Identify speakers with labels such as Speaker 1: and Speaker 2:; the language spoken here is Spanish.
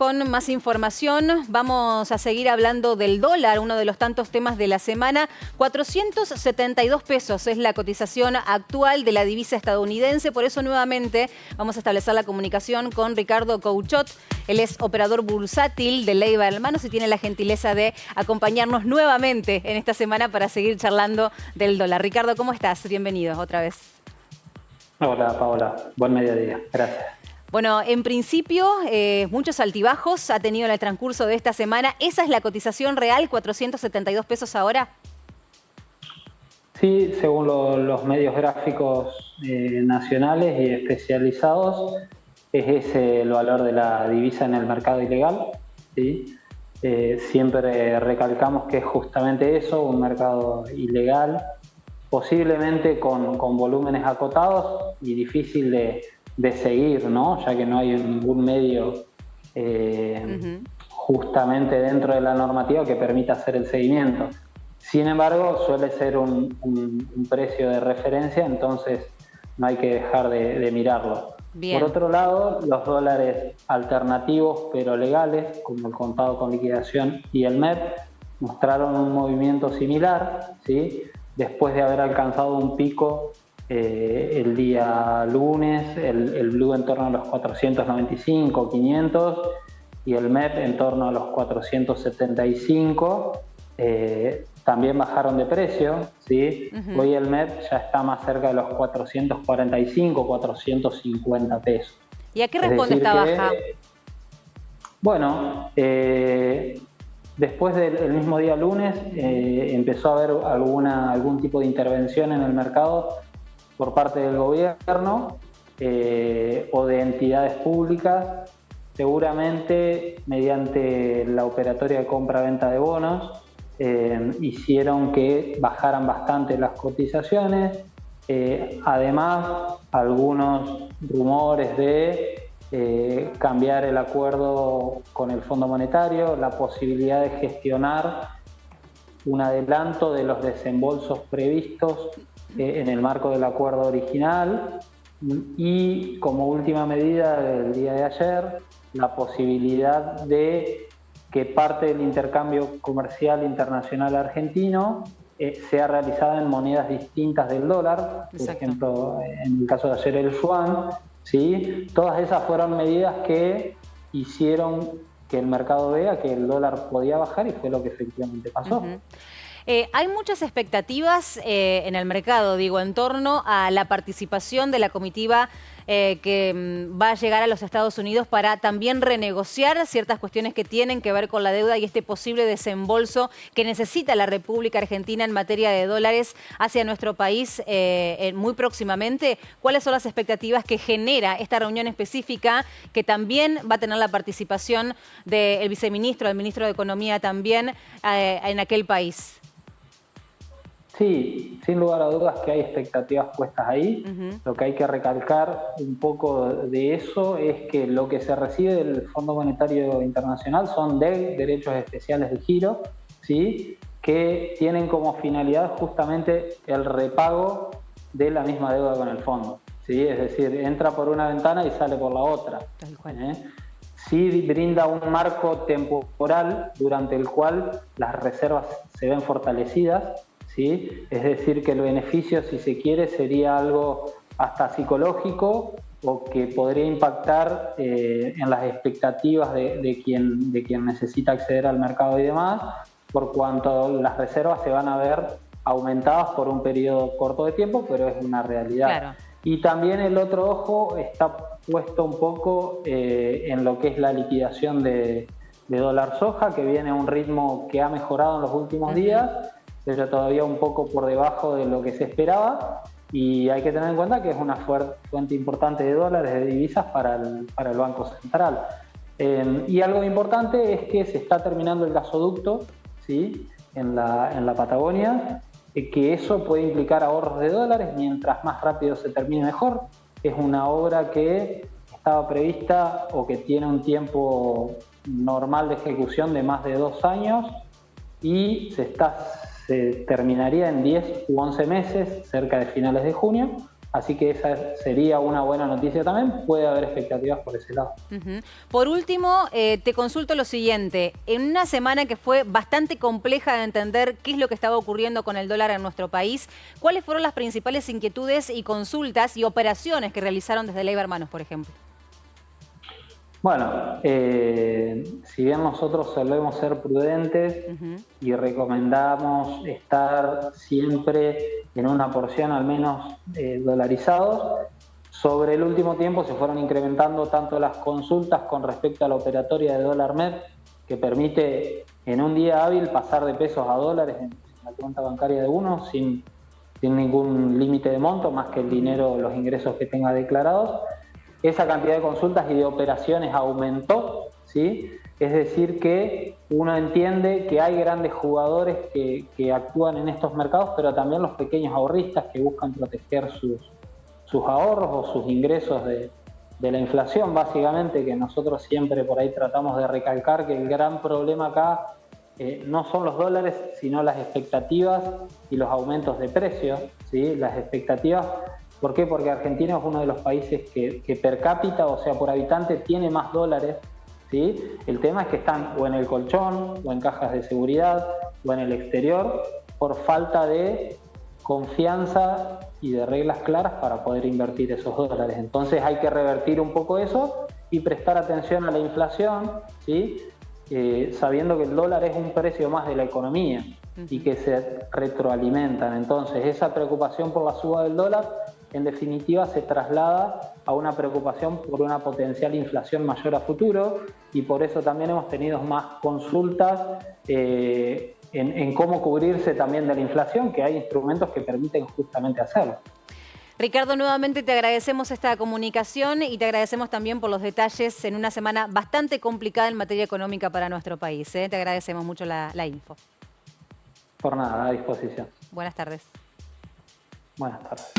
Speaker 1: Con más información, vamos a seguir hablando del dólar, uno de los tantos temas de la semana. 472 pesos es la cotización actual de la divisa estadounidense. Por eso nuevamente vamos a establecer la comunicación con Ricardo Couchot. Él es operador bursátil de Leyva Hermanos y tiene la gentileza de acompañarnos nuevamente en esta semana para seguir charlando del dólar. Ricardo, ¿cómo estás? Bienvenido otra vez.
Speaker 2: Hola, Paola. Buen mediodía. Gracias.
Speaker 1: Bueno, en principio, muchos altibajos ha tenido en el transcurso de esta semana. ¿Esa es la cotización real, 472 pesos ahora?
Speaker 2: Sí, según los medios gráficos nacionales y especializados, es ese el valor de la divisa en el mercado ilegal, ¿sí? Siempre recalcamos que es justamente eso, un mercado ilegal, posiblemente con volúmenes acotados y difícil de seguir, ¿no? Ya que no hay ningún medio justamente dentro de la normativa que permita hacer el seguimiento. Sin embargo, suele ser un precio de referencia, entonces no hay que dejar de mirarlo. Bien. Por otro lado, los dólares alternativos pero legales, como el contado con liquidación y el MEP, mostraron un movimiento similar, ¿sí? Después de haber alcanzado un pico el día lunes, el blue en torno a los 495, 500 y el MEP en torno a los 475. También bajaron de precio, ¿sí? Hoy el MEP ya está más cerca de los 445, 450 pesos.
Speaker 1: ¿Y a qué responde esta baja?
Speaker 2: Bueno, después del mismo día lunes empezó a haber algún tipo de intervención en el mercado por parte del gobierno o de entidades públicas, seguramente mediante la operatoria de compra-venta de bonos, hicieron que bajaran bastante las cotizaciones. Además, algunos rumores de cambiar el acuerdo con el Fondo Monetario, la posibilidad de gestionar un adelanto de los desembolsos previstos en el marco del acuerdo original y, como última medida del día de ayer, la posibilidad de que parte del intercambio comercial internacional argentino sea realizada en monedas distintas del dólar. Exacto. Por ejemplo, en el caso de ayer el yuan, ¿sí? Todas esas fueron medidas que hicieron que el mercado vea que el dólar podía bajar y fue lo que efectivamente pasó.
Speaker 1: Hay muchas expectativas en el mercado, digo, en torno a la participación de la comitiva que va a llegar a los Estados Unidos para también renegociar ciertas cuestiones que tienen que ver con la deuda y este posible desembolso que necesita la República Argentina en materia de dólares hacia nuestro país muy próximamente. ¿Cuáles son las expectativas que genera esta reunión específica que también va a tener la participación del viceministro, del ministro de Economía también en aquel país?
Speaker 2: Sí, sin lugar a dudas que hay expectativas puestas ahí. Lo que hay que recalcar un poco de eso es que lo que se recibe del Fondo Monetario Internacional son derechos especiales de giro, ¿sí? Que tienen como finalidad justamente el repago de la misma deuda con el fondo, ¿sí? Es decir, entra por una ventana y sale por la otra. Tal cual. Sí brinda un marco temporal durante el cual las reservas se ven fortalecidas, ¿sí? Es decir, que el beneficio, si se quiere, sería algo hasta psicológico o que podría impactar en las expectativas de quien necesita acceder al mercado y demás, por cuanto las reservas se van a ver aumentadas por un periodo corto de tiempo, pero es una realidad. Claro. Y también el otro ojo está puesto un poco en lo que es la liquidación de dólar soja, que viene a un ritmo que ha mejorado en los últimos días, pero todavía un poco por debajo de lo que se esperaba, y hay que tener en cuenta que es una fuente importante de dólares, de divisas para el Banco Central. Y algo importante es que se está terminando el gasoducto, ¿sí? en la Patagonia, que eso puede implicar ahorros de dólares, mientras más rápido se termine mejor. Es una obra que estaba prevista o que tiene un tiempo normal de ejecución de más de 2 años y se terminaría en 10 u 11 meses, cerca de finales de junio, Así que esa sería una buena noticia también. Puede haber expectativas por ese lado.
Speaker 1: Por último, te consulto lo siguiente. En una semana que fue bastante compleja de entender qué es lo que estaba ocurriendo con el dólar en nuestro país, ¿cuáles fueron las principales inquietudes y consultas y operaciones que realizaron desde Ley Hermanos, por ejemplo?
Speaker 2: Bueno, si bien nosotros solemos ser prudentes y recomendamos estar siempre en una porción al menos dolarizados, sobre el último tiempo se fueron incrementando tanto las consultas con respecto a la operatoria de DólarMed, que permite en un día hábil pasar de pesos a dólares en la cuenta bancaria de uno sin ningún límite de monto, más que el dinero, los ingresos que tenga declarados. Esa cantidad de consultas y de operaciones aumentó, ¿sí? Es decir que uno entiende que hay grandes jugadores que actúan en estos mercados, pero también los pequeños ahorristas que buscan proteger sus ahorros o sus ingresos de la inflación, básicamente, que nosotros siempre por ahí tratamos de recalcar que el gran problema acá no son los dólares, sino las expectativas y los aumentos de precios, ¿sí? Las expectativas. ¿Por qué? Porque Argentina es uno de los países que per cápita, o sea, por habitante, tiene más dólares, ¿sí? El tema es que están o en el colchón, o en cajas de seguridad, o en el exterior, por falta de confianza y de reglas claras para poder invertir esos dólares. Entonces hay que revertir un poco eso y prestar atención a la inflación, ¿sí? Sabiendo que el dólar es un precio más de la economía y que se retroalimentan. Entonces esa preocupación por la suba del dólar en definitiva se traslada a una preocupación por una potencial inflación mayor a futuro, y por eso también hemos tenido más consultas en cómo cubrirse también de la inflación, que hay instrumentos que permiten justamente hacerlo.
Speaker 1: Ricardo, nuevamente te agradecemos esta comunicación y te agradecemos también por los detalles en una semana bastante complicada en materia económica para nuestro país. Te agradecemos mucho la info.
Speaker 2: Por nada, a disposición.
Speaker 1: Buenas tardes.
Speaker 2: Buenas tardes.